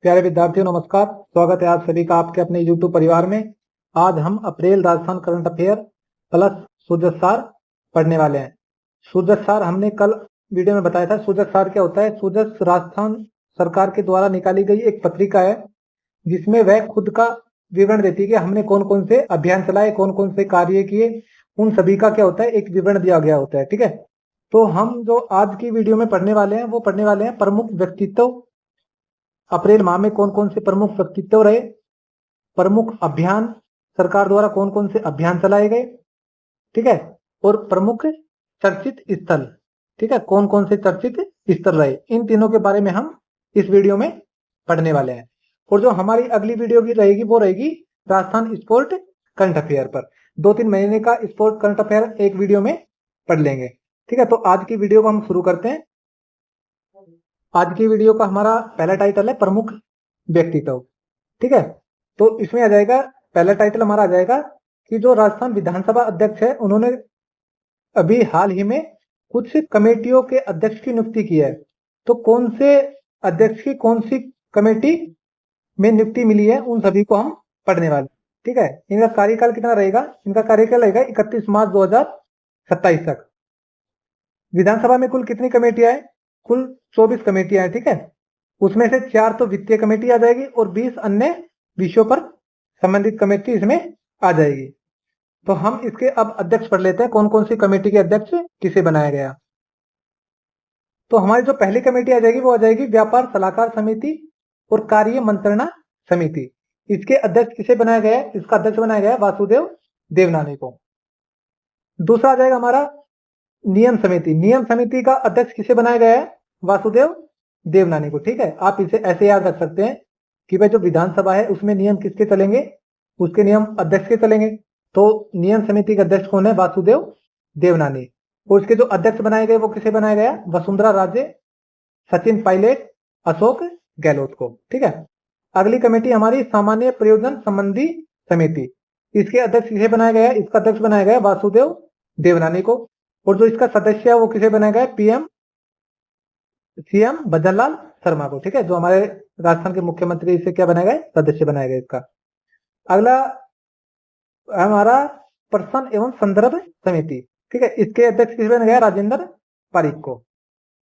प्यारे विद्यार्थियों नमस्कार। स्वागत है आप सभी का आपके अपने YouTube परिवार में। आज हम अप्रैल राजस्थान करंट अफेयर प्लस सूजत सार पढ़ने वाले हैं। सूजत सार हमने कल वीडियो में बताया था। सूजत सार क्या होता है? सूजत राजस्थान सरकार के द्वारा निकाली गई एक पत्रिका है जिसमें वह खुद का विवरण देती है कि हमने कौन कौन से अभियान चलाए, कौन कौन से कार्य किए, उन सभी का क्या होता है एक विवरण दिया गया होता है। ठीक है, तो हम जो आज की वीडियो में पढ़ने वाले हैं वो पढ़ने वाले हैं प्रमुख व्यक्तित्व। अप्रैल माह में कौन कौन से प्रमुख व्यक्तित्व रहे, प्रमुख अभियान सरकार द्वारा कौन कौन से अभियान चलाए गए, ठीक है, और प्रमुख चर्चित स्थल, ठीक है, कौन कौन से चर्चित स्थल रहे, इन तीनों के बारे में हम इस वीडियो में पढ़ने वाले हैं। और जो हमारी अगली वीडियो की रहेगी वो रहेगी राजस्थान स्पोर्ट करंट अफेयर पर। 2-3 महीने का स्पोर्ट करंट अफेयर एक वीडियो में पढ़ लेंगे। ठीक है, तो आज की वीडियो को हम शुरू करते हैं। आज की वीडियो का हमारा पहला टाइटल है प्रमुख व्यक्तित्व। ठीक है, तो इसमें आ जाएगा, पहला टाइटल हमारा आ जाएगा कि जो राजस्थान विधानसभा अध्यक्ष है उन्होंने अभी हाल ही में कुछ कमेटियों के अध्यक्ष की नियुक्ति की है। तो कौन से अध्यक्ष की कौन सी कमेटी में नियुक्ति मिली है उन सभी को हम पढ़ने वाले। ठीक है, इनका कार्यकाल कितना रहेगा? इनका कार्यकाल रहेगा 31 मार्च 2027 तक। विधानसभा में कुल कितनी कमेटियां है? कुल 24 कमेटियां हैं। ठीक है, उसमें से 4 तो वित्तीय कमेटी आ जाएगी और 20 अन्य विषयों पर संबंधित कमेटी इसमें आ जाएगी। तो हम इसके अब अध्यक्ष पढ़ लेते हैं, कौन कौन सी कमेटी के अध्यक्ष किसे बनाया गया। तो हमारी जो पहली कमेटी आ जाएगी वो आ जाएगी व्यापार सलाहकार समिति और कार्य मंत्रणा समिति। इसके अध्यक्ष किसे बनाया गया है? इसका अध्यक्ष बनाया गया है वासुदेव देवनानी को। दूसरा आ जाएगा हमारा नियम समिति। नियम समिति का अध्यक्ष किसे बनाया गया है? वासुदेव देवनानी को। ठीक है, आप इसे ऐसे याद रख सकते हैं कि भाई जो विधानसभा है उसमें नियम किसके चलेंगे? उसके नियम अध्यक्ष के चलेंगे। तो नियम समिति का अध्यक्ष कौन है? वासुदेव देवनानी। और उसके जो अध्यक्ष बनाए गए वो किसे बनाया गया? वसुंधरा राजे, सचिन पायलट, अशोक गहलोत को। ठीक है, अगली कमेटी हमारी सामान्य प्रयोजन संबंधी समिति। इसके अध्यक्ष किसे बनाया गया? इसका अध्यक्ष बनाया गया वासुदेव देवनानी को। और जो इसका सदस्य है वो किसे बनाया गया? पीएम सीएम भजनलाल शर्मा को। ठीक है, जो हमारे राजस्थान के मुख्यमंत्री, इसे क्या बनाया गया? सदस्य बनाया गया इसका। अगला हमारा प्रश्न एवं संदर्भ समिति। ठीक है, इसके अध्यक्ष किसे बनाया गया? राजेंद्र पारीक को।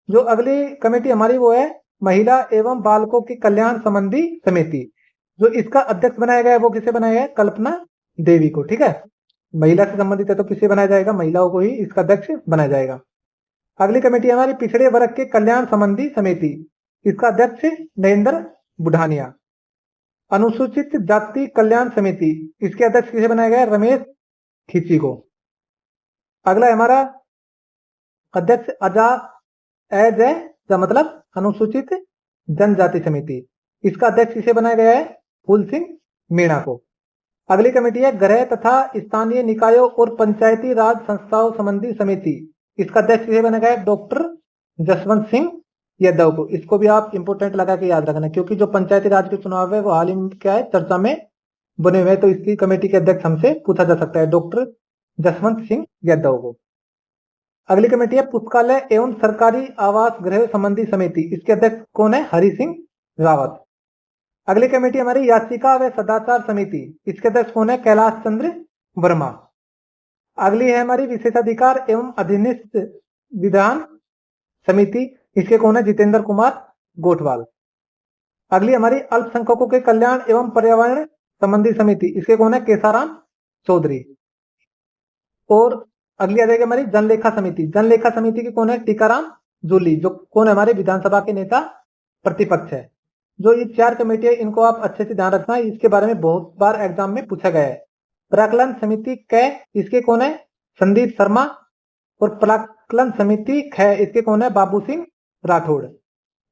जो अगली कमेटी हमारी वो है महिला एवं बालकों की कल्याण संबंधी समिति। जो इसका अध्यक्ष बनाया गया है वो किसे बनाया गया? कल्पना देवी को। ठीक है, महिला से संबंधित है तो किसे बनाया जाएगा? महिलाओं को ही इसका अध्यक्ष बनाया जाएगा। अगली कमेटी हमारी पिछड़े वर्ग के कल्याण संबंधी समिति। इसका अध्यक्ष नरेंद्र बुढ़ानिया। अनुसूचित जाति कल्याण समिति, इसके अध्यक्ष किसे बनाया गया? रमेश खींची को। अगला हमारा अध्यक्ष अजय का मतलब अनुसूचित जनजाति समिति। इसका अध्यक्ष किसे बनाया गया है? फूल सिंह मीणा को। अगली कमेटी है गृह तथा स्थानीय निकायों और पंचायती राज संस्थाओं संबंधी समिति। इसका अध्यक्ष किसे बनाया गया है? डॉक्टर जसवंत सिंह यादव को। इसको भी आप इंपोर्टेंट लगा के याद रखना, क्योंकि जो पंचायती राज के चुनाव है वो हाल ही में क्या है? चर्चा में बने हुए, तो इसकी कमेटी के अध्यक्ष हमसे पूछा जा सकता है, डॉक्टर जसवंत सिंह यादव को। अगली कमेटी है पुस्तकालय एवं सरकारी आवास गृह संबंधी समिति। इसके अध्यक्ष कौन है? हरि सिंह रावत। अगली कमेटी हमारी याचिका व सदाचार समिति। इसके अध्यक्ष कौन है? कैलाश चंद्र वर्मा। अगली है हमारी विशेषाधिकार एवं अधिनिष्ठ विधान समिति। इसके कौन है? जितेंद्र कुमार गोठवाल। अगली हमारी अल्पसंख्यकों के कल्याण एवं पर्यावरण संबंधी समिति। इसके कौन है? केसाराम चौधरी। और अगली आ जाएगी हमारी जनलेखा समिति। जनलेखा समिति के कौन है? टीकाराम जूली, जो कौन है? हमारे विधानसभा के नेता प्रतिपक्ष है। जो ये 4 कमेटी है इनको आप अच्छे से ध्यान रखना, इसके बारे में बहुत बार एग्जाम में पूछा गया है। प्राक्कलन समिति क, इसके कौन है? संदीप शर्मा। और प्राक्कलन समिति ख, इसके कौन है? बाबू सिंह राठौड़।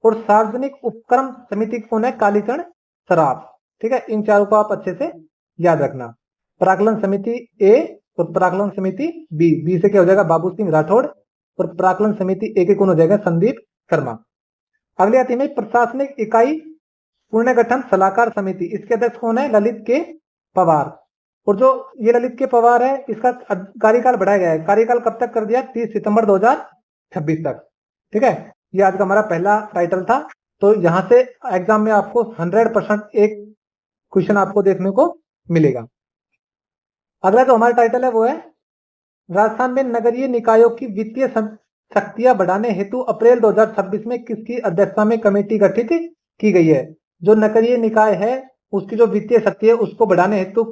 और सार्वजनिक उपक्रम समिति कौन है? कालीचरण सराफ। ठीक है, इन चारों को आप अच्छे से याद रखना। प्राक्कलन समिति ए और प्राक्कलन समिति बी। बी से क्या हो जाएगा? बाबू सिंह राठौड़। और प्राक्कलन समिति ए के कौन हो जाएगा? संदीप शर्मा। अगली आती है प्रशासनिक इकाई पुनर्गठन सलाहकार समिति। इसके अध्यक्ष कौन है? ललित के पवार। और जो ये ललित के पवार है इसका कार्यकाल बढ़ाया गया है। कार्यकाल कब तक कर दिया? 30 सितंबर 2026 तक। ठीक है, ये आज का हमारा पहला टाइटल था। तो यहाँ से एग्जाम में आपको 100% एक क्वेश्चन आपको देखने को मिलेगा। अगला जो हमारा टाइटल है वो है राजस्थान में नगरीय निकायों की वित्तीय शक्तियां बढ़ाने हेतु अप्रैल 2026 में किसकी अध्यक्षता में कमेटी गठित की गई है। जो नगरीय निकाय है उसकी जो वित्तीय शक्ति है उसको बढ़ाने हेतु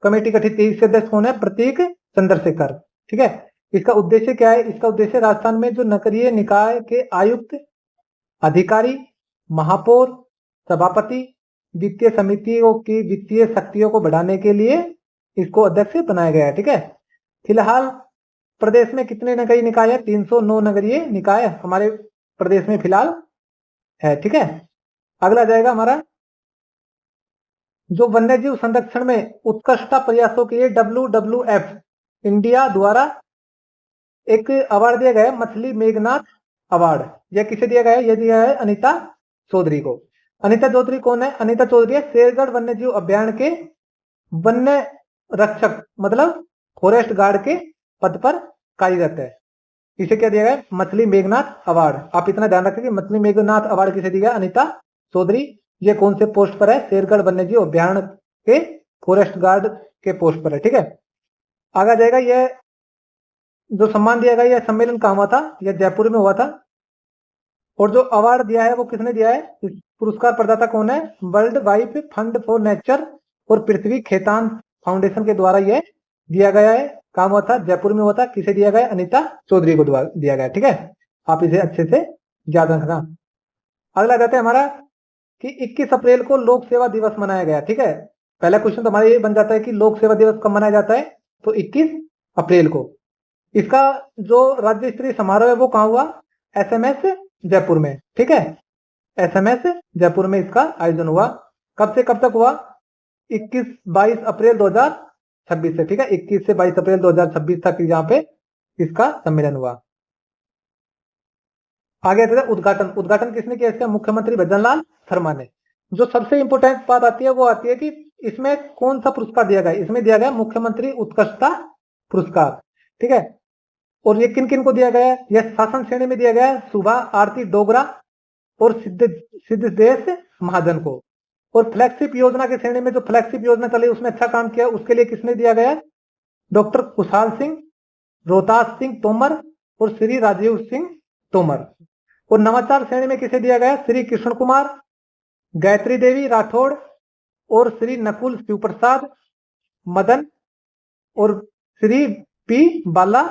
कमेटी गठित की। इसके अध्यक्ष कौन है? प्रतीक चंद्रशेखर। ठीक है, इसका उद्देश्य क्या है? इसका उद्देश्य राजस्थान में जो नगरीय निकाय के आयुक्त, अधिकारी, महापौर, सभापति, वित्तीय समितियों की वित्तीय शक्तियों को बढ़ाने के लिए इसको अध्यक्ष बनाया गया है। ठीक है, फिलहाल प्रदेश में कितने नगरीय निकाय है? 309 नगरीय निकाय हमारे प्रदेश में फिलहाल है। ठीक है, अगला जाएगा हमारा जो वन्यजीव संरक्षण में उत्कृष्टता प्रयासों के लिए WWF इंडिया द्वारा एक अवार्ड दिया गया है, मछली मेघनाथ अवार्ड। यह किसे दिया गया है? यह दिया है अनीता चौधरी को। अनीता चौधरी कौन है? अनीता चौधरी है शेरगढ़ वन्यजीव अभ्यारण्य के वन्य रक्षक मतलब फॉरेस्ट गार्ड के पद पर कार्यरत है। इसे क्या दिया गया? मछली मेघनाथ अवार्ड। आप इतना ध्यान रखें कि मछली मेघनाथ अवार्ड किसे दिया गया? अनीता चौधरी। ये कौन से पोस्ट पर है? शेरगढ़ वन्यजीव अभ्यारण्य के फॉरेस्ट गार्ड के पोस्ट पर है। ठीक है, आगे जाएगा। यह जो सम्मान दिया गया, यह सम्मेलन कहाँ हुआ था? यह जयपुर में हुआ था। और जो अवार्ड दिया है वो किसने दिया है? इस पुरस्कार प्रदाता कौन है? World wide fund for nature और पृथ्वी खेतान फाउंडेशन के द्वारा यह दिया गया है। काम हुआ था? जयपुर में हुआ था। किसे दिया गया? अनीता चौधरी को दिया गया। ठीक है, आप इसे अच्छे से याद रखना। अगला जाते हैं हमारा कि 21 अप्रैल को लोक सेवा दिवस मनाया गया। ठीक है, पहला क्वेश्चन तो हमारा ये बन जाता है कि लोक सेवा दिवस कब मनाया जाता है? तो 21 अप्रैल को। इसका जो राज्य स्तरीय समारोह है वो कहाँ हुआ? SMS जयपुर में। ठीक है, SMS जयपुर में इसका आयोजन हुआ। कब से कब तक हुआ? 21-22 अप्रैल 2026 से। ठीक है, 21 से 22 अप्रैल 2026 तक यहाँ पे इसका सम्मेलन हुआ। आगे उद्घाटन। उद्घाटन किसने किया इसका? मुख्यमंत्री भजनलाल शर्मा ने। जो सबसे इंपोर्टेंट बात आती है वो आती है कि इसमें कौन सा पुरस्कार दिया गया? इसमें दिया गया मुख्यमंत्री उत्कृष्टता पुरस्कार। ठीक है, और ये किन किन को दिया गया है? यह शासन श्रेणी में दिया गया है सुबह आरती डोगरा और सिद्धदेश महाजन को। और फ्लैगशिप योजना की श्रेणी में जो फ्लैगशिप योजना चली उसमें अच्छा काम किया उसके लिए किसने दिया गया? डॉक्टर खुशहाल सिंह, रोहतास सिंह तोमर और श्री राजीव सिंह तोमर। और नवाचार श्रेणी में किसे दिया गया? श्री कृष्ण कुमार, गायत्री देवी राठौड़ और श्री नकुल शिवप्रसाद मदन और श्री पी बाला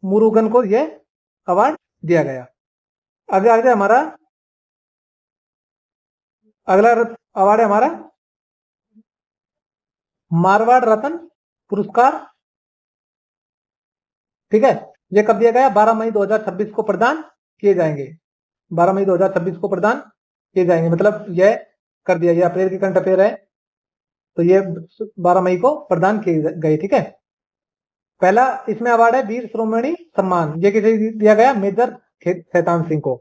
मुरुगन को यह अवार्ड दिया गया। आगे हमारा अगला अवार्ड है हमारा मारवाड़ रत्न पुरस्कार। ठीक है, यह कब दिया गया? 12 मई 2026 को प्रदान किए जाएंगे। 12 मई 2026 को प्रदान किए जाएंगे, मतलब यह कर दिया। यह अप्रैल की करंट अफेयर है तो ये 12 मई को प्रदान किए गए। ठीक है, पहला इसमें अवार्ड है वीर श्रोमणी सम्मान। ये किसे दिया गया? मेजर शैतान सिंह को।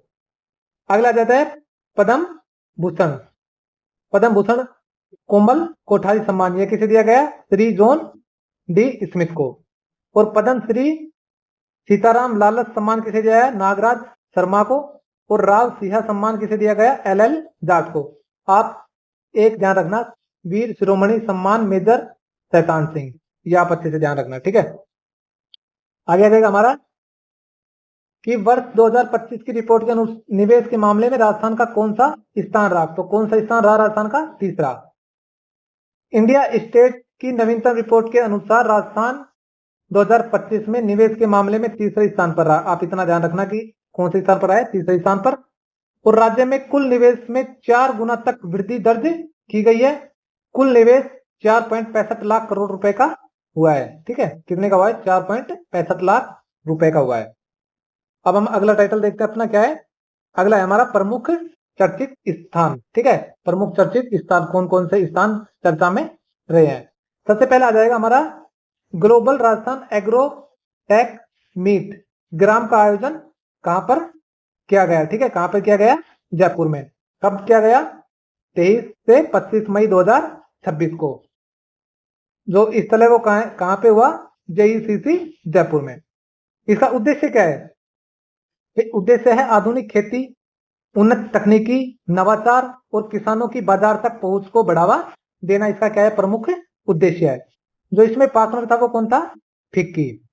अगला जाता है पद्म भूषण। पद्म भूषण कोमल कोठारी सम्मान। ये किसे दिया गया? श्री जॉन डी स्मिथ को। और पद्म श्री सीताराम लालच सम्मान किसे दिया है? नागराज शर्मा को। और राव सिंहा सम्मान किसे दिया गया? LL जाट को। आप एक ध्यान रखना, वीर शिरोमणि सम्मान मेजर शैतान सिंह, ये आप अच्छे से ध्यान रखना। ठीक है, आगे आ जाएगा हमारा कि वर्ष 2025 की रिपोर्ट के अनुसार निवेश के मामले में राजस्थान का कौन सा स्थान रहा? तो कौन सा स्थान रहा राजस्थान का? तीसरा। इंडिया स्टेट की नवीनतम रिपोर्ट के अनुसार राजस्थान 2025 में निवेश के मामले में तीसरे स्थान पर रहा। आप इतना ध्यान रखना कि कौन से स्थान पर आए? तीसरे स्थान पर। और राज्य में कुल निवेश में 4 गुना तक वृद्धि दर्ज की गई है। कुल निवेश 4.65 लाख करोड़ रुपए का हुआ है। ठीक है, कितने का हुआ है? 4.65 लाख रुपए का हुआ है। अब हम अगला टाइटल देखते हैं अपना क्या है। अगला है हमारा प्रमुख चर्चित स्थान। ठीक है, प्रमुख चर्चित स्थान कौन कौन से स्थान चर्चा में रहे हैं। सबसे पहले आ जाएगा हमारा global Rajasthan agro tech meet. ग्राम का आयोजन कहां पर किया गया? ठीक है, कहां पर किया गया? जयपुर में। कब किया गया? 23 से 25 मई 2026 को। जो स्थल है वो कहां पे हुआ? JECC जयपुर में। इसका उद्देश्य क्या है? उद्देश्य है आधुनिक खेती, उन्नत तकनीकी, नवाचार और किसानों की बाजार तक पहुंच को बढ़ावा देना इसका क्या है, प्रमुख उद्देश्य है। जो इसमें पार्टनर था वो कौन था, फिक्की।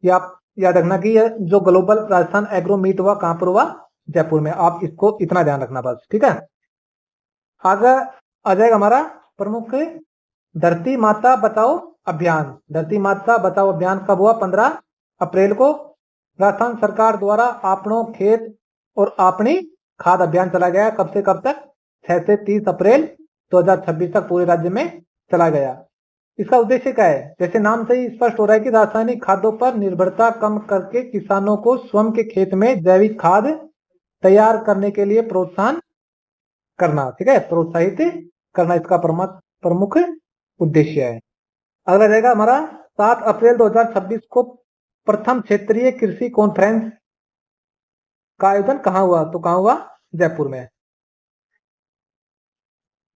ये आप याद रखना कि ये जो ग्लोबल राजस्थान एग्रो मीट हुआ कहां पर हुआ, जयपुर में। आप इसको इतना ध्यान रखना बस, ठीक है। आगे आ जाएगा हमारा प्रमुख धरती माता बचाओ अभियान। धरती माता बचाओ अभियान कब हुआ, 15 अप्रैल को राजस्थान सरकार द्वारा आपनों खेत और अपनी खाद अभियान चला गया। कब से कब तक, 6 से 30 अप्रैल 2026 तक पूरे राज्य में चला गया। इसका उद्देश्य क्या है, जैसे नाम से ही स्पष्ट हो रहा है कि रासायनिक खादों पर निर्भरता कम करके किसानों को स्वयं के खेत में जैविक खाद तैयार करने के लिए प्रोत्साहन करना, ठीक है, प्रोत्साहित करना इसका प्रमुख उद्देश्य है। अगला रहेगा हमारा 7 अप्रैल 2026 को प्रथम क्षेत्रीय कृषि कॉन्फ्रेंस का आयोजन कहां हुआ, तो कहां हुआ, जयपुर में।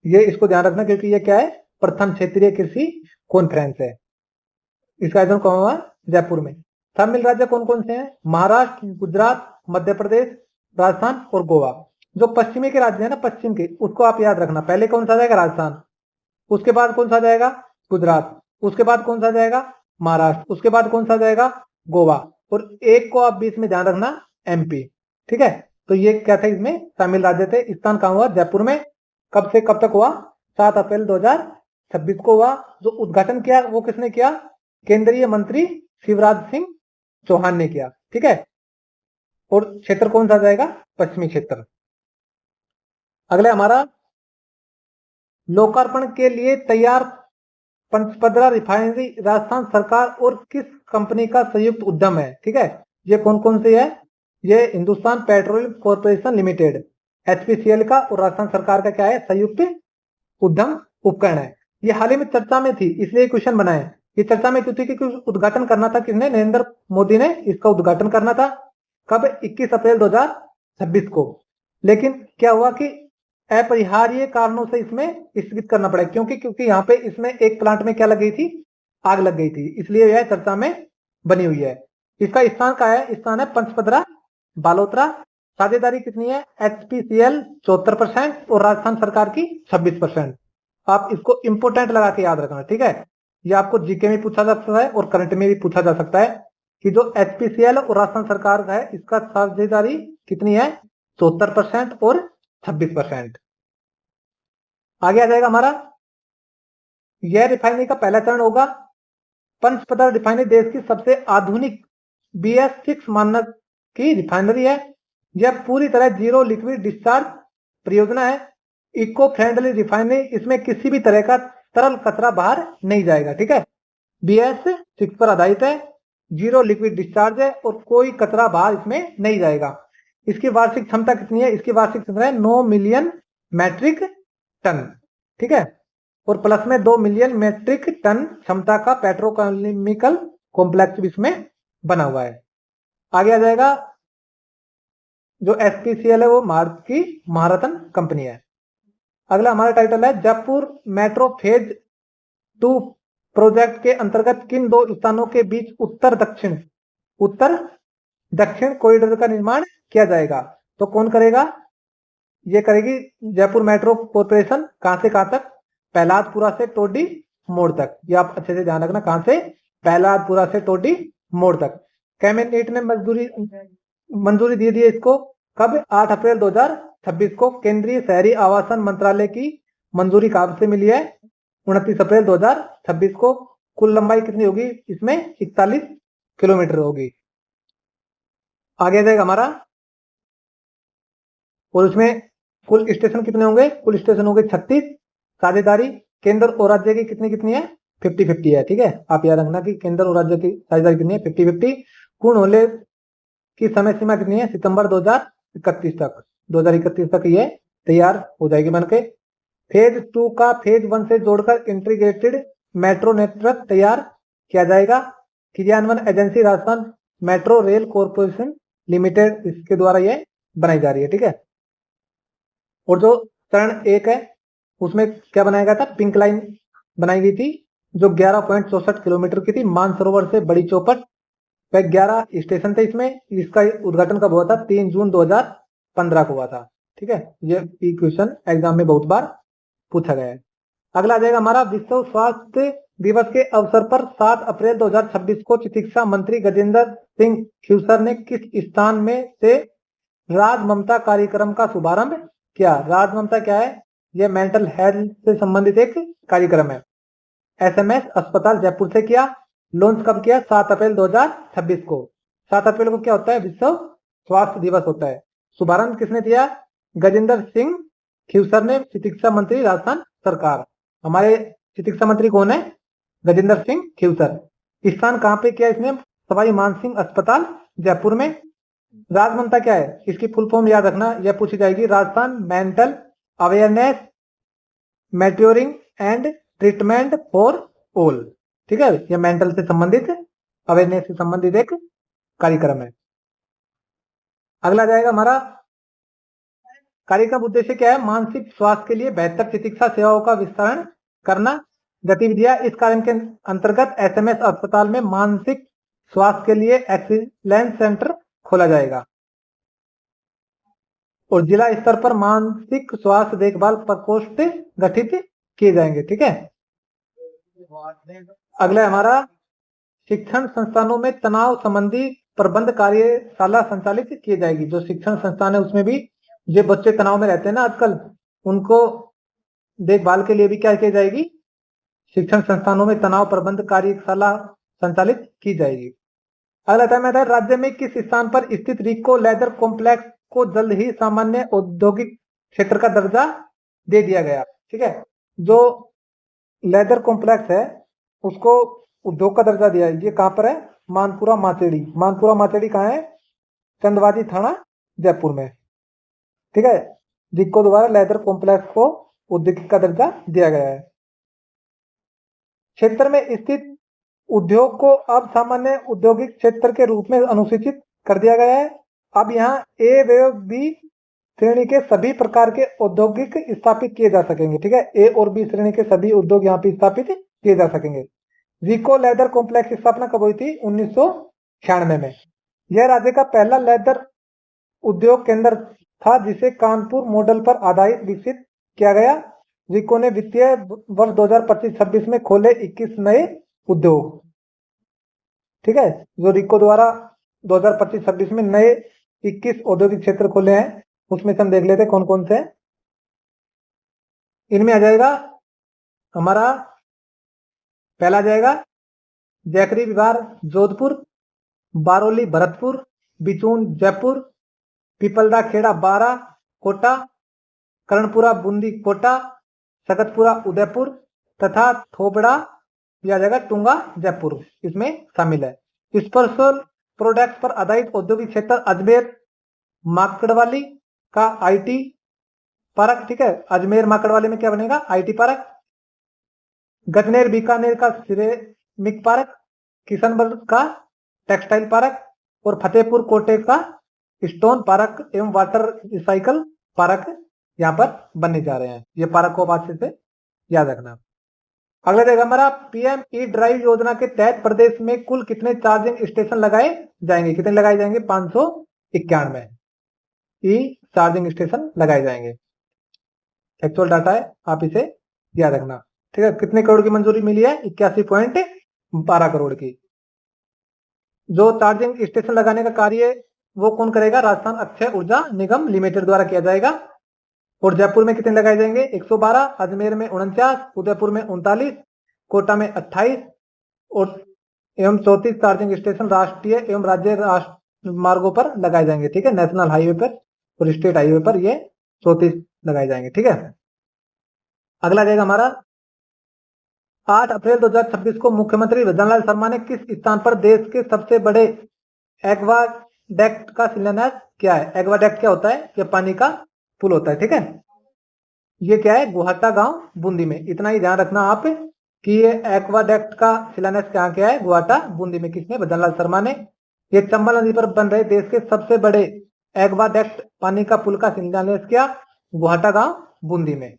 ये इसको ध्यान रखना क्योंकि ये क्या है, प्रथम क्षेत्रीय कृषि कॉन्फ्रेंस है। इसका आयोजन कहां हुआ, जयपुर में। शामिल राज्य कौन कौन से हैं, महाराष्ट्र, गुजरात, मध्य प्रदेश, राजस्थान और गोवा। जो पश्चिमी के राज्य है ना, पश्चिम के, उसको आप याद रखना। पहले कौन सा जाएगा, राजस्थान, उसके बाद कौन सा जाएगा, गुजरात, उसके बाद कौन सा जाएगा, महाराष्ट्र, उसके बाद कौन सा जाएगा, गोवा, और एक को आप बीच में ध्यान रखना, एमपी, ठीक है। तो ये क्या था, इसमें शामिल राज्य थे। स्थान कहां हुआ, जयपुर में। कब से कब तक हुआ, 7 अप्रैल 2026 को हुआ। जो उद्घाटन किया वो किसने किया, केंद्रीय मंत्री शिवराज सिंह चौहान ने किया, ठीक है। और क्षेत्र कौन सा जाएगा, पश्चिमी क्षेत्र। अगले हमारा लोकार्पण के लिए तैयार पंचपदरा रिफाइनरी राजस्थान सरकार और किस कंपनी का संयुक्त उद्यम है, ठीक है। ये कौन कौन सी है, ये Hindustan petroleum corporation limited, HPCL का, और राजस्थान सरकार का क्या है, संयुक्त उद्यम उपकरण है। ये हाल ही में चर्चा में थी, इसलिए क्वेश्चन बनाए। ये चर्चा में क्यों थी, क्योंकि उद्घाटन करना था किसने, नरेंद्र मोदी ने इसका उद्घाटन करना था। कब, 21 अप्रैल 2026 को। लेकिन क्या हुआ कि अपरिहार्य कारणों से इसमें स्थगित करना पड़ा, क्योंकि यहाँ पे इसमें एक प्लांट में क्या लग गई थी, आग लग गई थी, इसलिए यह चर्चा में बनी हुई है। इसका स्थान का है, स्थान है पंचपदरा बालोतरा। साझेदारी कितनी है, एचपीसीएल 74% और राजस्थान सरकार की 26%। आप इसको इंपोर्टेंट लगा के याद रखना, ठीक है। ये आपको जीके में पूछा जा सकता है और करंट में भी पूछा जा सकता है कि जो एचपीसीएल और राजस्थान सरकार है इसका साझेदारी कितनी है, 74% और 26%। आगे आ जाएगा हमारा, यह रिफाइनरी का पहला चरण होगा। पंचपदरा रिफाइनरी देश की सबसे आधुनिक BS6 मानक की रिफाइनरी है। यह पूरी तरह जीरो लिक्विड डिस्चार्ज परियोजना है, इको फ्रेंडली रिफाइनरी। इसमें किसी भी तरह का तरल कचरा बाहर नहीं जाएगा, ठीक है। BS6 पर आधारित है, जीरो लिक्विड डिस्चार्ज है और कोई कचरा बाहर इसमें नहीं जाएगा। इसकी वार्षिक क्षमता कितनी है, इसकी वार्षिक क्षमता है 9 मिलियन मैट्रिक टन, ठीक है। और प्लस में 2 मिलियन मैट्रिक टन क्षमता का पेट्रोकेमिकल कॉम्प्लेक्स भी इसमें बना हुआ है। आगे आ जाएगा, जो एचपीसीएल है वो भारत की महारत्न कंपनी है। अगला हमारा टाइटल है, जयपुर मेट्रो फेज 2 प्रोजेक्ट के अंतर्गत किन दो स्थानों के बीच उत्तर दक्षिण कॉरिडोर का निर्माण किया जाएगा। तो कौन करेगा, ये करेगी जयपुर मेट्रो कॉर्पोरेशन। कहां से कहां तक, प्रहलादपुरा से टोडी मोड़ तक। ये आप अच्छे से ध्यान रखना, कहां से, प्रहलादपुरा से टोडी मोड़ तक। कैबिनेट ने मंजूरी दे दी है इसको। कब, 8 अप्रैल 2026 को। केंद्रीय शहरी आवासन मंत्रालय की मंजूरी कब से मिली है, 29 अप्रैल 2026 को। कुल लंबाई कितनी होगी इसमें, 41 किलोमीटर होगी। आगे जाएगा हमारा, और इसमें कुल स्टेशन कितने होंगे, कुल स्टेशन होंगे 36। साझेदारी केंद्र और राज्य की कितनी कितनी है, 50-50 है, ठीक है। आप याद रखना कि केंद्र और राज्य की साझेदारी कितनी है, 50-50। पूर्ण होने की समय सीमा कितनी है, सितंबर 2031 तक ये तैयार हो जाएगी बनके। फेज 2 का फेज 1 से जोड़कर इंटीग्रेटेड मेट्रो नेटवर्क तैयार किया जाएगा। क्रियान्वयन agency Rajasthan metro rail corporation limited, इसके द्वारा ये बनाई जा रही है, ठीक है। और जो चरण 1 है उसमें क्या बनाया गया था, पिंक लाइन बनाई गई थी जो 11.64 किलोमीटर की थी, मानसरोवर से बड़ी चौपट। 11 स्टेशन थे इसमें। इसका उद्घाटन कब हुआ था, 3 जून 2015 को हुआ था। ठीक है, ये क्वेश्चन एग्जाम में बहुत बार पूछा गया है। अगला आ जाएगा हमारा विश्व स्वास्थ्य दिवस के अवसर पर 7 अप्रैल 2026 को चिकित्सा मंत्री गजेंद्र सिंह खीवसर ने किस स्थान में से राज ममता कार्यक्रम का शुभारंभ किया? राज ममता क्या है? यह मेंटल हेल्थ से संबंधित एक कार्यक्रम है। एसएमएस अस्पताल जयपुर से किया। लॉन्च कब किया? 7 अप्रैल 2026 को। 7 अप्रैल को क्या होता है? विश्व स्वास्थ्य दिवस होता है। शुभारंभ किसने किया? गजेंद्र सिंह खीवसर ने, चिकित्सा मंत्री राजस्थान सरकार। हमारे चिकित्सा मंत्री कौन है? गजेंद्र सिंह खीवसर। स्थान कहाँ पे किया इसने? सवाई मानसिंह अस्पताल जयपुर में। राज ममता क्या है? इसकी फुल फॉर्म याद रखना, यह पूछी जाएगी। Rajasthan mental awareness maturing and treatment for all. ठीक है, यह मेंटल से संबंधित, अवेयरनेस से संबंधित एक कार्यक्रम है। अगला जाएगा हमारा कार्यक्रम उद्देश्य क्या है? मानसिक स्वास्थ्य के लिए बेहतर चिकित्सा सेवाओं का विस्तार करना। गतिविधियां इस कार्यक्रम के अंतर्गत एसएमएस अस्पताल में मानसिक स्वास्थ्य के लिए एक्सीलेंस सेंटर खोला जाएगा और जिला स्तर पर मानसिक स्वास्थ्य देखभाल प्रकोष्ठ गठित किए जाएंगे। ठीक है, अगला हमारा शिक्षण संस्थानों में तनाव संबंधी प्रबंध कार्यशाला संचालित की जाएगी। जो शिक्षण संस्थान है उसमें भी जो बच्चे तनाव में रहते हैं ना आजकल, उनको देखभाल के लिए भी क्या की जाएगी? शिक्षण संस्थानों में तनाव प्रबंध कार्यशाला संचालित की जाएगी। अगला टाइम आता है राज्य में किस स्थान पर स्थित रिको लेदर कॉम्प्लेक्स को जल्द ही सामान्य औद्योगिक क्षेत्र का दर्जा दे दिया गया। ठीक है, जो लेदर कॉम्प्लेक्स है उसको उद्योग का दर्जा दिया है। ये कहां पर है? मानपुरा माचेड़ी। मानपुरा माचेड़ी कहाँ है? चंदवाजी थाना जयपुर में। ठीक है, रिको द्वारा लेदर कॉम्प्लेक्स को औद्योगिक का दर्जा दिया गया है। क्षेत्र में स्थित उद्योग को अब सामान्य औद्योगिक क्षेत्र के रूप में अनुसूचित कर दिया गया है। अब यहाँ ए व बी श्रेणी के सभी प्रकार के औद्योगिक स्थापित किए जा सकेंगे। ठीक है, ए और बी श्रेणी के सभी उद्योग यहाँ पे स्थापित किए जा सकेंगे। रिको लेदर कॉम्प्लेक्स की स्थापना कब हुई थी? 1996 में। यह राज्य का पहला लेदर उद्योग केंद्र था जिसे कानपुर मॉडल पर आधारित विकसित किया गया। रिको ने वित्तीय वर्ष 2025-26 में खोले 21 नए उद्योग। ठीक है, जो रिको द्वारा 2025-26 में नए 21 औद्योगिक क्षेत्र खोले हैं, उसमें से हम देख लेते हैं कौन कौन से हैं। इनमें आ जाएगा हमारा पहला जाएगा जैकरी विहार जोधपुर, बारोली भरतपुर, बिचून जयपुर, पीपलदा खेड़ा बारा कोटा, कर्णपुरा बूंदी कोटा, सगतपुरा उदयपुर तथा थोबड़ा दिया जाएगा टुंगा जयपुर इसमें शामिल है। स्पेशल प्रोडक्ट्स पर आधारित औद्योगिक क्षेत्र अजमेर माकड़वाली का आईटी पार्क। ठीक है, अजमेर माकड़वाली में क्या बनेगा? IT park. गजनेर बीकानेर का सिरेमिक पार्क, किशनगढ़ का टेक्सटाइल पार्क और फतेहपुर कोटे का स्टोन पार्क एवं वाटर रिसाइकल पार्क यहाँ पर बनने जा रहे हैं। ये पार्क को अच्छे से याद रखना। अगला देखा हमारा पीएम ई ड्राइव योजना के तहत प्रदेश में कुल कितने चार्जिंग स्टेशन लगाए जाएंगे? कितने लगाए जाएंगे? 591 ई चार्जिंग स्टेशन लगाए जाएंगे। एक्चुअल डाटा है, आप इसे याद रखना। ठीक है, कितने करोड़ की मंजूरी मिली है? 81.12 करोड़ की। जो चार्जिंग स्टेशन लगाने का कार्य वो कौन करेगा? राजस्थान अक्षय ऊर्जा निगम लिमिटेड द्वारा किया जाएगा। और जयपुर में कितने लगाए जाएंगे? 112, अजमेर में 49, उदयपुर में 39, कोटा में 28 और एवं 34 चार्जिंग स्टेशन राष्ट्रीय एवं राज्य मार्गों पर लगाए जाएंगे। ठीक है, नेशनल हाईवे पर और स्टेट हाईवे पर ये 34 लगाए जाएंगे। ठीक है, अगला जाएगा हमारा 8 अप्रैल 2026 को मुख्यमंत्री भजनलाल शर्मा ने किस स्थान पर देश के सबसे बड़े एक्वाडेक्ट का शिलान्यास किया है? एक्वाडेक्ट क्या होता है? ये पानी का पुल होता है। ठीक है, ये क्या है? गुवाहाटा गांव बूंदी में। इतना ही ध्यान रखना आप कि ये एक्वाडेक्ट का शिलान्यास कहाँ किया है? गुवाहाटा बूंदी में। किसने? भजनलाल शर्मा ने। ये चंबल नदी पर बन रहे देश के सबसे बड़े एक्वाडेक्ट पानी का पुल का शिलान्यास किया गुवाहाटा गांव बूंदी में।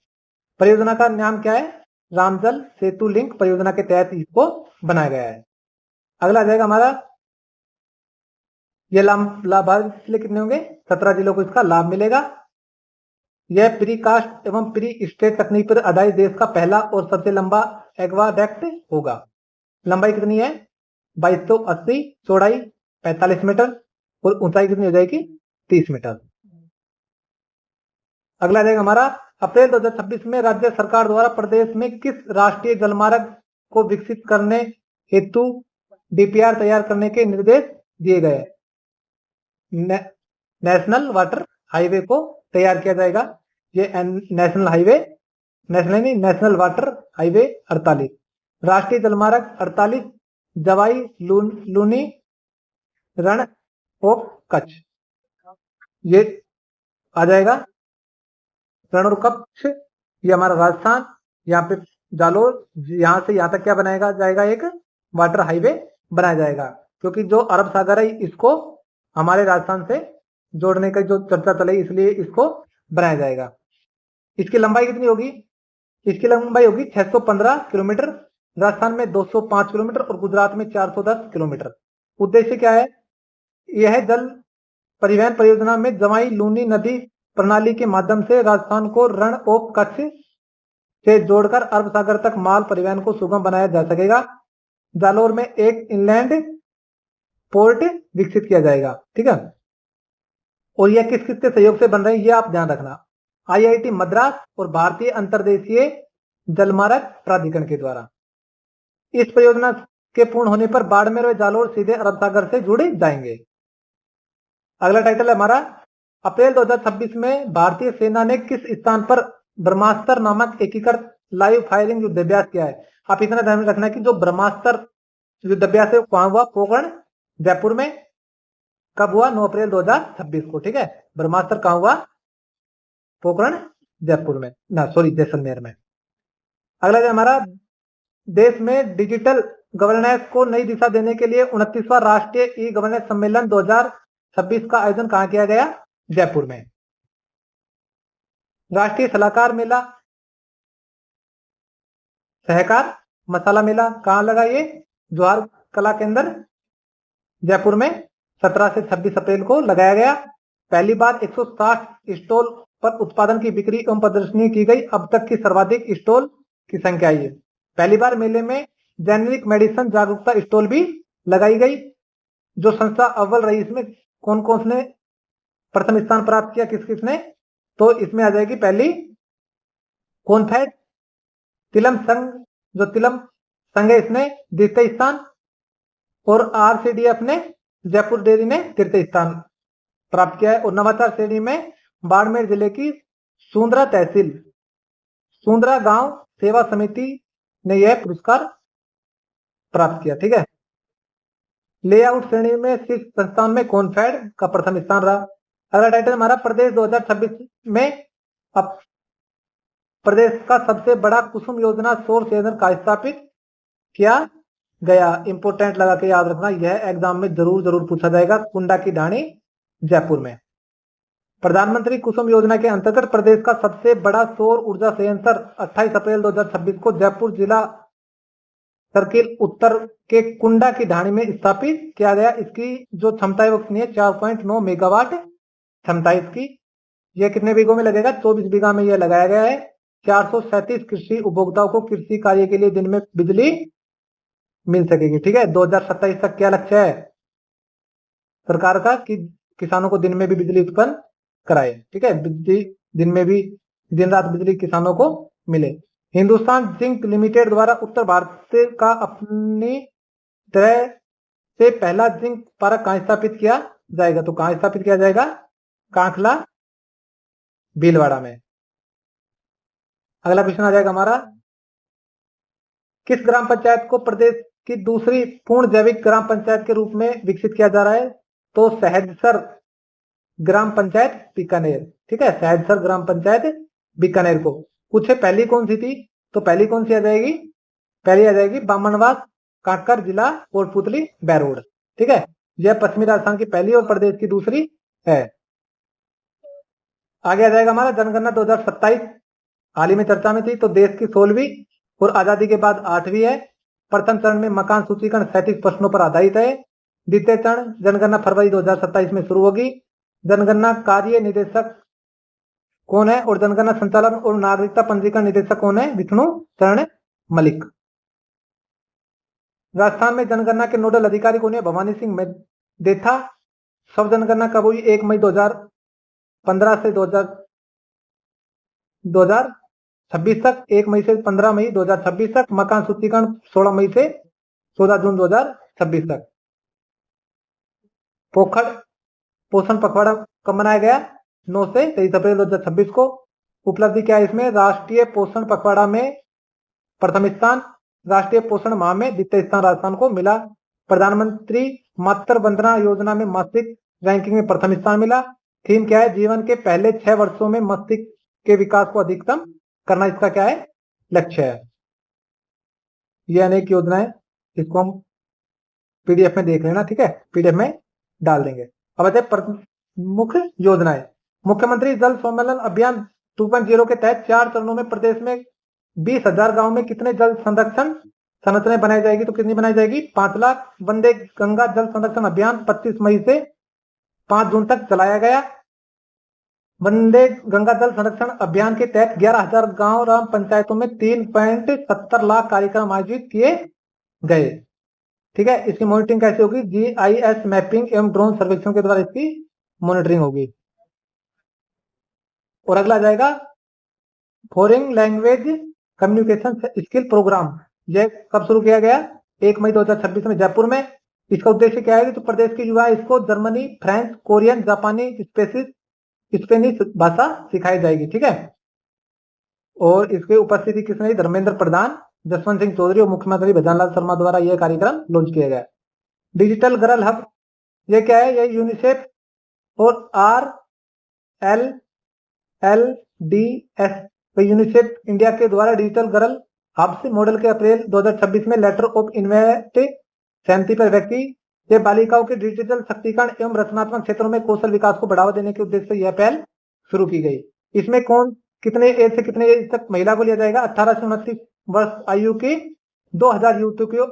परियोजना का नाम क्या है? रामजल सेतु लिंक परियोजना के तहत इसको बनाया गया है। अगला आ जाएगा हमारा ये लाभार्थी कितने होंगे? 17 जिलों को इसका लाभ मिलेगा। यह प्री कास्ट एवं प्री स्टेट तकनीक पर आधारित देश का पहला और सबसे लंबा एक्वाडक्ट होगा। लंबाई कितनी है? 2280, चौड़ाई 45 मीटर और ऊंचाई कितनी हो जाएगी? 30 मीटर। अगला जाएगा हमारा, अप्रैल 2026 में राज्य सरकार द्वारा प्रदेश में किस राष्ट्रीय जलमार्ग को विकसित करने हेतु डीपीआर तैयार करने के निर्देश दिए गए? नेशनल वाटर हाईवे को तैयार किया जाएगा। ये नेशनल वाटर हाईवे 48, राष्ट्रीय जलमार्ग 48, जवाई लूनी रण ऑफ कच्छ, ये आ जाएगा। रण और कच्छ ये हमारा राजस्थान, यहाँ पे जालोर, यहाँ से यहाँ तक क्या बनाया जाएगा? एक वाटर हाईवे बनाया जाएगा, क्योंकि जो अरब सागर है इसको हमारे राजस्थान से जोड़ने का जो चर्चा चली, इसलिए इसको बनाया जाएगा। इसकी लंबाई कितनी होगी? इसकी लंबाई होगी 615 किलोमीटर, राजस्थान में 205 किलोमीटर और गुजरात में 410 किलोमीटर। उद्देश्य क्या है? यह जल परिवहन परियोजना में जवाई लूनी नदी प्रणाली के माध्यम से राजस्थान को रण ऑफ कच्छ से जोड़कर अरब सागर तक माल परिवहन को सुगम बनाया जा सकेगा। जालोर में एक इनलैंड पोर्ट विकसित किया जाएगा। ठीक है, और यह किस किस के सहयोग से बन रहे हैं ये आप ध्यान रखना। आईआईटी मद्रास और भारतीय अंतर्देशीय जलमार्ग प्राधिकरण के द्वारा। इस परियोजना के पूर्ण होने पर बाड़मेर व जालोर सीधे अरब सागर से जुड़े जाएंगे। अगला टाइटल है हमारा, अप्रैल 2026 में भारतीय सेना ने किस स्थान पर ब्रह्मास्त्र नामक एकीकृत लाइव फायरिंग युद्धाभ्यास किया है? आप इतना ध्यान रखना कि जो ब्रह्मास्त्र युद्धाभ्यास है कहां हुआ? पोखरण, जयपुर में। कब हुआ? 9 अप्रैल 2026 को। ठीक है, ब्रह्मास्त्र कहां हुआ? पोखरण, जयपुर में, जैसलमेर में। अगला है हमारा, देश में डिजिटल गवर्नेंस को नई दिशा देने के लिए 29वां राष्ट्रीय ई गवर्नेंस सम्मेलन 2026 का आयोजन कहां किया गया? जयपुर में। राष्ट्रीय सलाहकार मेला, सहकार मसाला मेला कहां लगा? ये जवाहर कला केंद्र, जयपुर में 17 से 26 अप्रैल को लगाया गया। पहली बार 160 स्टॉल पर उत्पादन की बिक्री एवं प्रदर्शनी की गई। अब तक की सर्वाधिक स्टॉल की संख्या है। पहली बार मेले में जेनेरिक मेडिसिन जागरूकता स्टॉल भी लगाई गई। जो संस्था अव्वल रही, इसमें कौन कौन ने प्रथम स्थान प्राप्त किया, किस किसने? तो इसमें आ जाएगी पहली कॉन्फेड तिलम संघ, जो तिलम संघ है इसने द्वितीय स्थान, और आरसीडीएफ ने, जयपुर डेयरी ने तृतीय स्थान प्राप्त किया है। और नवाचार श्रेणी में बाड़मेर जिले की सुंदरा तहसील सुंदरा गांव सेवा समिति ने यह पुरस्कार प्राप्त किया। ठीक है, लेआउट श्रेणी में शीर्ष संस्थान में कॉन्फेड का प्रथम स्थान रहा। अगला टाइटल हमारा, प्रदेश 2026 में अब प्रदेश का सबसे बड़ा कुसुम योजना सौर संयंत्र का स्थापित किया गया। इंपोर्टेंट लगा के याद रखना, यह एग्जाम में जरूर पूछा जाएगा। कुंडा की ढाणी, जयपुर में। प्रधानमंत्री कुसुम योजना के अंतर्गत प्रदेश का सबसे बड़ा सौर ऊर्जा संयंत्र 28 अप्रैल 2026 को जयपुर जिला सर्किल उत्तर के कुंडा की ढाणी में स्थापित किया गया। इसकी जो क्षमता है वो कितनी है? 4.9 मेगावाट क्षमता इसकी। यह कितने बीघों में लगेगा? 24 बीघा में यह लगाया गया है। 437 कृषि उपभोक्ताओं को कृषि कार्य के लिए दिन में बिजली मिल सकेगी। ठीक है, 2027 तक क्या लक्ष्य है सरकार का? कि किसानों को दिन में भी बिजली उत्पन्न कराए। ठीक है, बिजली दिन में भी, दिन रात बिजली किसानों को मिले। हिंदुस्तान जिंक लिमिटेड द्वारा उत्तर भारत का अपनी तरह से पहला जिंक पार्क कहां स्थापित किया जाएगा? तो कहां स्थापित किया जाएगा? कांखला, भीलवाड़ा में। अगला क्वेश्चन आ जाएगा हमारा, किस ग्राम पंचायत को प्रदेश की दूसरी पूर्ण जैविक ग्राम पंचायत के रूप में विकसित किया जा रहा है? तो सहजसर ग्राम पंचायत बीकानेर। ठीक है, सहजसर ग्राम पंचायत बीकानेर को पूछे पहली कौन सी थी? तो पहली कौन सी आ जाएगी? पहली आ जाएगी बामनवास, कांकर जिला, कोटपुतली, बैरोड। ठीक है, यह पश्चिमी राजस्थान की पहली और प्रदेश की दूसरी है। आगे आ जाएगा हमारा जनगणना 2027, हाल ही में चर्चा में थी। तो देश की 16वीं और आजादी के बाद 8वीं है। प्रथम चरण में मकान सूचीकरण 37 प्रश्नों पर आधारित है। द्वितीय चरण जनगणना फरवरी 2027 में शुरू होगी। जनगणना कार्य निदेशक कौन है, और जनगणना संचालन और नागरिकता पंजीकरण निदेशक कौन है, विष्णु चरण मलिक। राजस्थान में जनगणना के नोडल अधिकारी कौन है, भवानी सिंह मेदेथा। सब जनगणना कब हुई, 1 मई 2015 से 2026 तक, 1 मई से 15 मई 2026 तक। मकान सूचीकरण 16 मई से 14 जून 2026 तक। पोखर पोषण पखवाड़ा कब मनाया गया, 9 से 23 अप्रैल 2026 को। उपलब्धि क्या है इसमें, राष्ट्रीय पोषण पखवाड़ा में प्रथम स्थान, राष्ट्रीय पोषण माह में द्वितीय स्थान राजस्थान को मिला। प्रधानमंत्री मातृ वंदना योजना में मासिक रैंकिंग में प्रथम स्थान मिला। थीम क्या है, जीवन के पहले 6 वर्षों में मस्तिष्क के विकास को अधिकतम करना, इसका क्या है, लक्ष्य है। ये अनेक योजनाएं, इसको हम पीडीएफ में देख लेना, ठीक है, पीडीएफ में डाल देंगे। अब आते हैं प्रमुख योजनाएं। मुख्यमंत्री जल सम्मेलन अभियान 2.0 के तहत 4 चरणों में प्रदेश में 20,000 गांव में कितने जल संरक्षण संरचनाएं बनाई जाएगी, तो कितनी बनाई जाएगी, 5 लाख। वंदे गंगा जल संरक्षण अभियान 25 मई से 5 जून तक चलाया गया। वंदे गंगा जल संरक्षण अभियान के तहत 11,000 गांव ग्राम पंचायतों में 3.70 लाख कार्यक्रम आयोजित किए गए, ठीक है। इसकी मॉनिटरिंग कैसे होगी, GIS मैपिंग एवं ड्रोन सर्वेक्षण के द्वारा इसकी मॉनिटरिंग होगी। और अगला जाएगा foreign language communication skill programme. यह कब शुरू किया गया, 1 मई 2026 में जयपुर में। इसका उद्देश्य क्या है, तो प्रदेश के युवा इसको जर्मनी, फ्रेंच, कोरियन, जापानी, स्पेनिश भाषा सिखाई जाएगी, ठीक है। और इसके उपस्थिति किसने, धर्मेंद्र प्रधान, जसवंत सिंह चौधरी और मुख्यमंत्री भजनलाल शर्मा द्वारा यह कार्यक्रम लॉन्च किया गया। डिजिटल गर्ल हब, यह क्या है, यह यूनिसेफ और RLLDS यूनिसेफ इंडिया के द्वारा डिजिटल गर्ल हब से मॉडल के अप्रैल 2026 में लेटर ऑफ इन्वेंट सहमति पर व्यक्ति ये बालिकाओं के डिजिटल शक्तिकरण एवं रचनात्मक क्षेत्रों में कौशल विकास को बढ़ावा देने के उद्देश्य से यह पहल शुरू की गई। इसमें कौन कितने एज से कितने एज तक महिला को लिया जाएगा, 18 से 29 वर्ष आयु के 2000 युवतियों को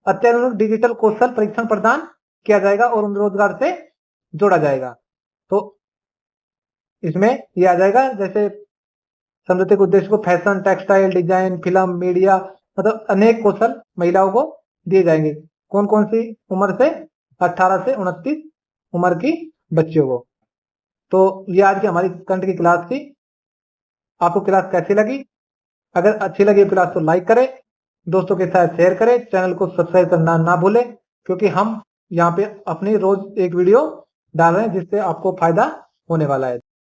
अत्याधुनिक डिजिटल कौशल परीक्षण प्रदान किया जाएगा और उन रोजगार से जोड़ा जाएगा। तो इसमें यह आ जाएगा, जैसे समझौते के उद्देश्य को fashion, textile, design, film, media, मतलब अनेक कौशल महिलाओं को दिए जाएंगे। कौन कौन सी उम्र से, 18 से 29 उम्र की बच्चियों को। तो ये आज की हमारी करंट की क्लास थी। आपको क्लास कैसी लगी, अगर अच्छी लगी क्लास तो लाइक करें, दोस्तों के साथ शेयर करें, चैनल को सब्सक्राइब करना ना भूलें, क्योंकि हम यहाँ पे अपनी रोज एक वीडियो डाल रहे हैं जिससे आपको फायदा होने वाला है।